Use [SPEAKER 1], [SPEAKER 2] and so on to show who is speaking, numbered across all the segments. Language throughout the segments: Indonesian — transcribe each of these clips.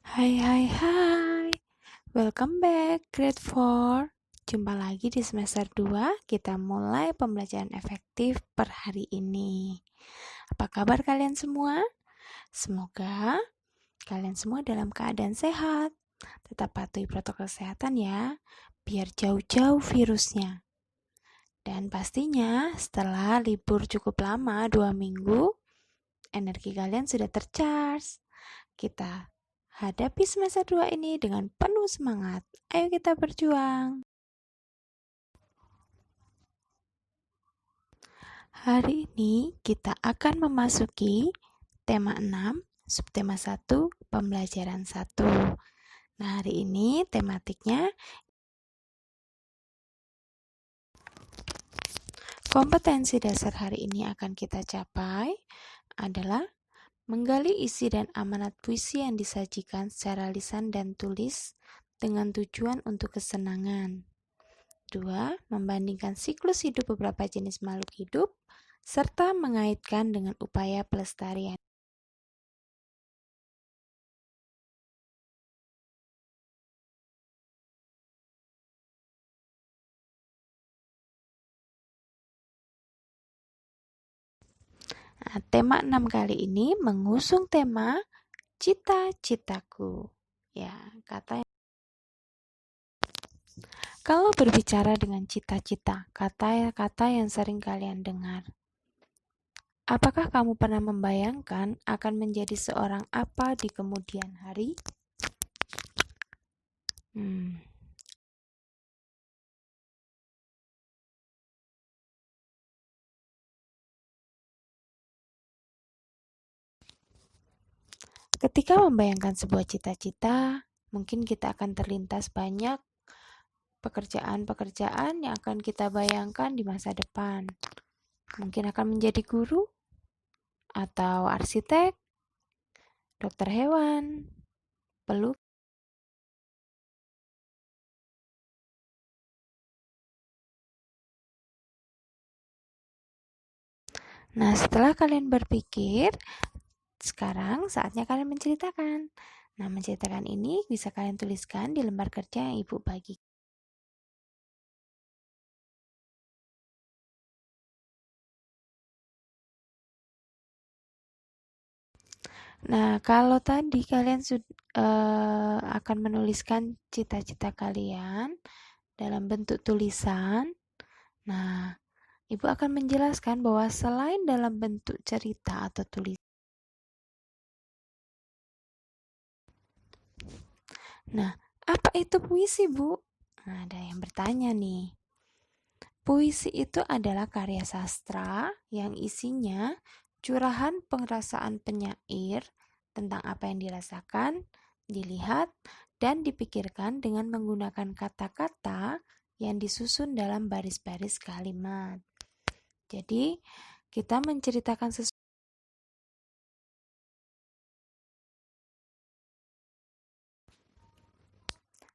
[SPEAKER 1] Hai hai hai, welcome back grade 4. Jumpa lagi di semester 2, kita mulai pembelajaran efektif per hari ini. Apa kabar kalian semua? Semoga kalian semua dalam keadaan sehat. Tetap patuhi protokol kesehatan ya, biar jauh-jauh virusnya. Dan pastinya setelah libur cukup lama 2 minggu, energi kalian sudah tercharge. Kita hadapi semester 2 ini dengan penuh semangat. Ayo kita berjuang. Hari ini kita akan memasuki tema 6, subtema 1, pembelajaran 1. Nah, hari ini tematiknya kompetensi dasar hari ini akan kita capai adalah menggali isi dan amanat puisi yang disajikan secara lisan dan tulis dengan tujuan untuk kesenangan. 2. Membandingkan siklus hidup beberapa jenis makhluk hidup, serta mengaitkan dengan upaya pelestarian. Nah, tema 6 kali ini mengusung tema cita-citaku. Ya, kalau berbicara dengan cita-cita, kata-kata yang sering kalian dengar. Apakah kamu pernah membayangkan akan menjadi seorang apa di kemudian hari? Ketika membayangkan sebuah cita-cita, mungkin kita akan terlintas banyak pekerjaan-pekerjaan yang akan kita bayangkan di masa depan. Mungkin akan menjadi guru, atau arsitek, dokter hewan, pelukis. Nah, setelah kalian berpikir, sekarang saatnya kalian menceritakan. Nah, menceritakan ini bisa kalian tuliskan di lembar kerja yang Ibu bagi. Nah, kalau tadi kalian akan menuliskan cita-cita kalian dalam bentuk tulisan, nah, Ibu akan menjelaskan bahwa selain dalam bentuk cerita atau tulisan. Nah, apa itu puisi, Bu? Nah, ada yang bertanya nih. Puisi itu adalah karya sastra yang isinya curahan perasaan penyair tentang apa yang dirasakan, dilihat, dan dipikirkan dengan menggunakan kata-kata yang disusun dalam baris-baris kalimat. Jadi, kita menceritakan sesuatu.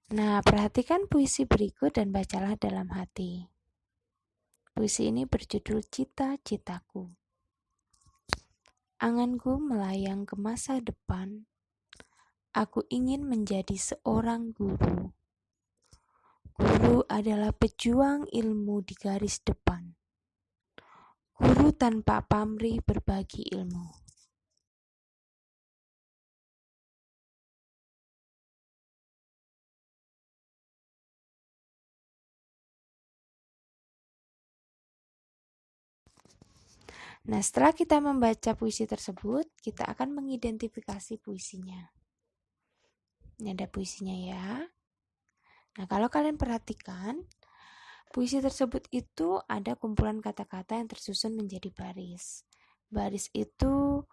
[SPEAKER 1] Nah, perhatikan puisi berikut dan bacalah dalam hati. Puisi ini berjudul Cita-citaku. Anganku melayang ke masa depan. Aku ingin menjadi seorang guru. Guru adalah pejuang ilmu di garis depan. Guru tanpa pamrih berbagi ilmu. Nah, setelah kita membaca puisi tersebut, kita akan mengidentifikasi puisinya. Ini ada puisinya ya. Nah, kalau kalian perhatikan, puisi tersebut itu ada kumpulan kata-kata yang tersusun menjadi baris. Baris itu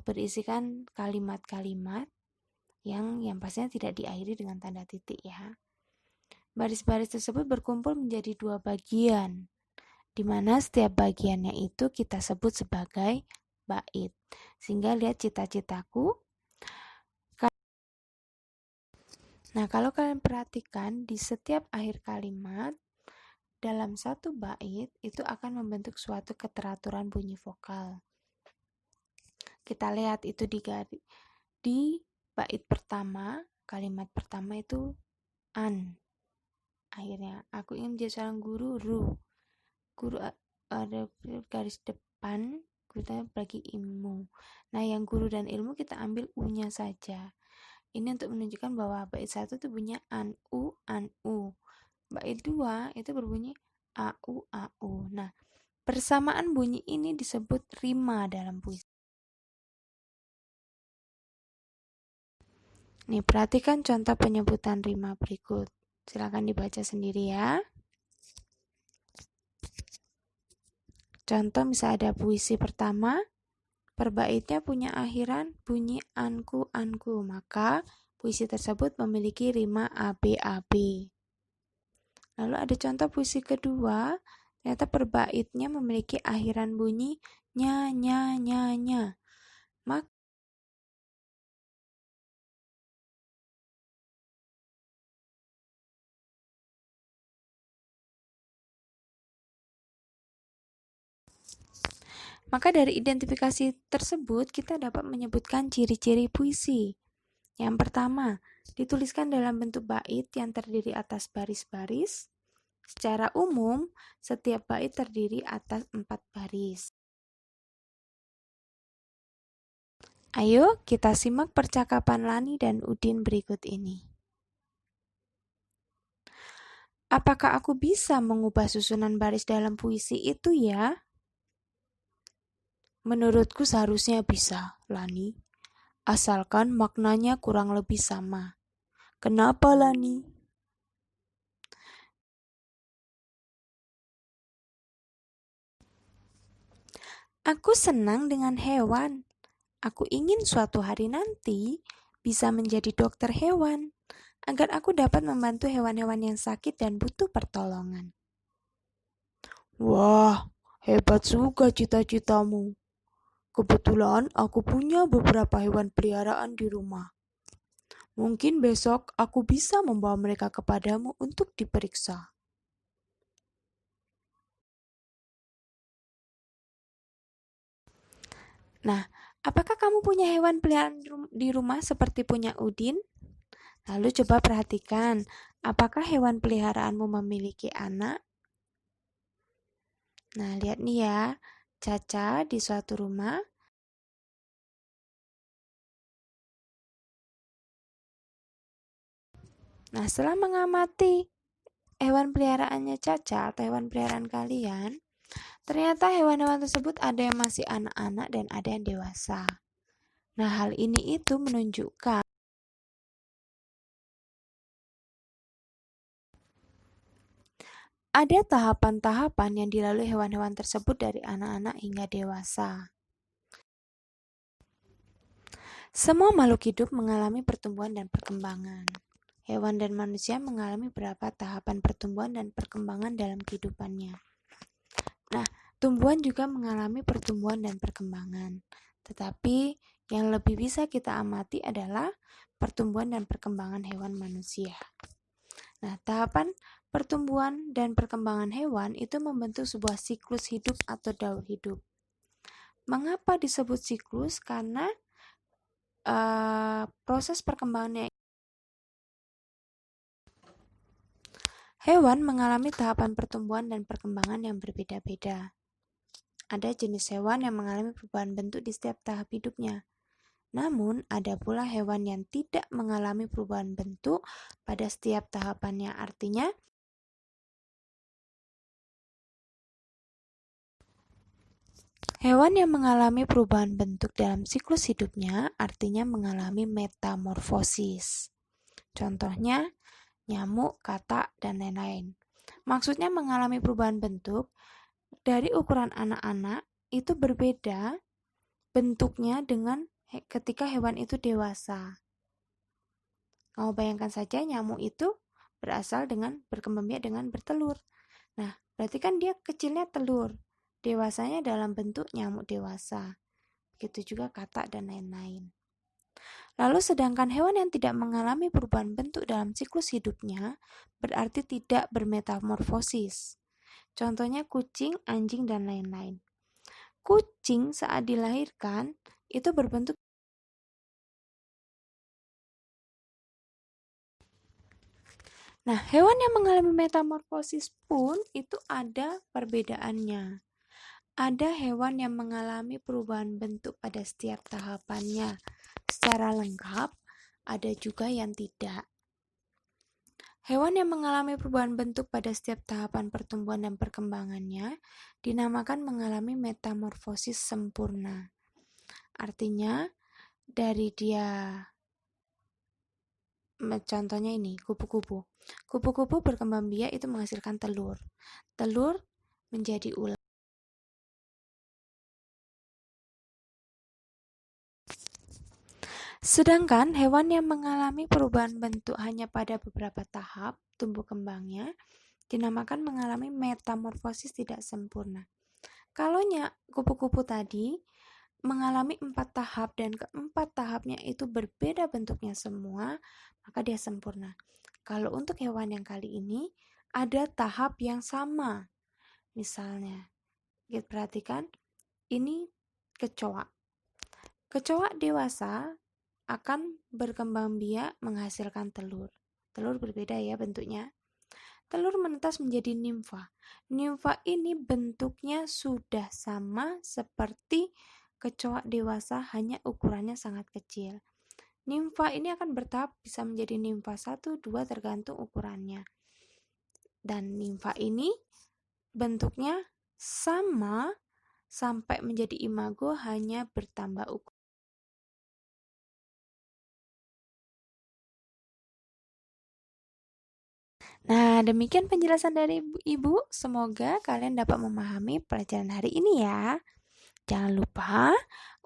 [SPEAKER 1] berisikan kalimat-kalimat yang pastinya tidak diakhiri dengan tanda titik ya. Baris-baris tersebut berkumpul menjadi 2 bagian, di mana setiap bagiannya itu kita sebut sebagai bait. Sehingga lihat cita-citaku. Nah, kalau kalian perhatikan di setiap akhir kalimat dalam satu bait itu akan membentuk suatu keteraturan bunyi vokal. Kita lihat itu di bait pertama, kalimat pertama itu an. Akhirnya, aku ingin menjadi seorang guru, guru ada garis depan, kita bagi ilmu. Nah, yang guru dan ilmu kita ambil u-nya saja. Ini untuk menunjukkan bahwa bait 1 itu bunyinya an, u, an, u. Bait 2 itu berbunyi a, u, a, u. Nah, persamaan bunyi ini disebut rima dalam puisi. Nih, perhatikan contoh penyebutan rima berikut. Silakan dibaca sendiri ya. Contoh misal ada puisi pertama, per baitnya punya akhiran bunyi anku, maka puisi tersebut memiliki rima ABAB. Lalu ada contoh puisi kedua, ternyata per baitnya memiliki akhiran bunyi nya, Maka dari identifikasi tersebut kita dapat menyebutkan ciri-ciri puisi. Yang pertama, dituliskan dalam bentuk bait yang terdiri atas baris-baris. Secara umum, setiap bait terdiri atas 4 baris. Ayo kita simak percakapan Lani dan Udin berikut ini. Apakah aku bisa mengubah susunan baris dalam puisi itu ya? Menurutku seharusnya bisa, Lani. Asalkan maknanya kurang lebih sama. Kenapa, Lani? Aku senang dengan hewan. Aku ingin suatu hari nanti bisa menjadi dokter hewan, agar aku dapat membantu hewan-hewan yang sakit dan butuh pertolongan. Wah, hebat juga cita-citamu. Kebetulan aku punya beberapa hewan peliharaan di rumah. Mungkin besok aku bisa membawa mereka kepadamu untuk diperiksa. Nah, apakah kamu punya hewan peliharaan di rumah seperti punya Udin? Lalu coba perhatikan, apakah hewan peliharaanmu memiliki anak? Nah, lihat nih ya, Caca di suatu rumah. Nah, setelah mengamati hewan peliharaannya Caca atau hewan peliharaan kalian, ternyata hewan-hewan tersebut ada yang masih anak-anak dan ada yang dewasa. Nah, hal ini itu menunjukkan ada tahapan-tahapan yang dilalui hewan-hewan tersebut dari anak-anak hingga dewasa. Semua makhluk hidup mengalami pertumbuhan dan perkembangan. Hewan dan manusia mengalami beberapa tahapan pertumbuhan dan perkembangan dalam kehidupannya. Nah, tumbuhan juga mengalami pertumbuhan dan perkembangan. Tetapi yang lebih bisa kita amati adalah pertumbuhan dan perkembangan hewan manusia. Nah, tahapan pertumbuhan dan perkembangan hewan itu membentuk sebuah siklus hidup atau daur hidup. Mengapa disebut siklus? Karena proses perkembangannya hewan mengalami tahapan pertumbuhan dan perkembangan yang berbeda-beda. Ada jenis hewan yang mengalami perubahan bentuk di setiap tahap hidupnya. Namun, ada pula hewan yang tidak mengalami perubahan bentuk pada setiap tahapannya. Artinya, hewan yang mengalami perubahan bentuk dalam siklus hidupnya artinya mengalami metamorfosis. Contohnya, nyamuk, katak, dan lain-lain. Maksudnya mengalami perubahan bentuk dari ukuran anak-anak itu berbeda bentuknya dengan ketika hewan itu dewasa. Kamu bayangkan saja nyamuk itu berasal dengan berkembang biak dengan bertelur. Nah, berarti kan dia kecilnya telur. Dewasanya dalam bentuk nyamuk dewasa. Begitu juga katak dan lain-lain. Lalu sedangkan hewan yang tidak mengalami perubahan bentuk dalam siklus hidupnya berarti tidak bermetamorfosis. Contohnya kucing, anjing, dan lain-lain. Kucing saat dilahirkan itu berbentuk Nah, hewan yang mengalami metamorfosis pun itu ada perbedaannya. Ada hewan yang mengalami perubahan bentuk pada setiap tahapannya secara lengkap, ada juga yang tidak. Hewan yang mengalami perubahan bentuk pada setiap tahapan pertumbuhan dan perkembangannya dinamakan mengalami metamorfosis sempurna. Artinya, dari dia, contohnya ini, kupu-kupu. Kupu-kupu berkembang biak itu menghasilkan telur. Telur menjadi ular. Sedangkan hewan yang mengalami perubahan bentuk hanya pada beberapa tahap tumbuh kembangnya dinamakan mengalami metamorfosis tidak sempurna. Kalau kupu-kupu tadi mengalami 4 tahap dan keempat tahapnya itu berbeda bentuknya semua, maka dia sempurna. Kalau untuk hewan yang kali ini ada tahap yang sama. Misalnya, kita perhatikan ini kecoa. Kecoa dewasa akan berkembang biak menghasilkan telur. Telur berbeda ya bentuknya. Telur menetas menjadi nimfa. Nimfa ini bentuknya sudah sama seperti kecoa dewasa, hanya ukurannya sangat kecil. Nimfa ini akan bertahap bisa menjadi nimfa 1, 2 tergantung ukurannya. Dan nimfa ini bentuknya sama sampai menjadi imago, hanya bertambah ukuran. Nah, demikian penjelasan dari Ibu. Semoga kalian dapat memahami pelajaran hari ini ya. Jangan lupa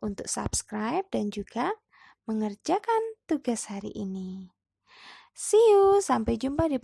[SPEAKER 1] untuk subscribe dan juga mengerjakan tugas hari ini. See you, sampai jumpa di pertemuan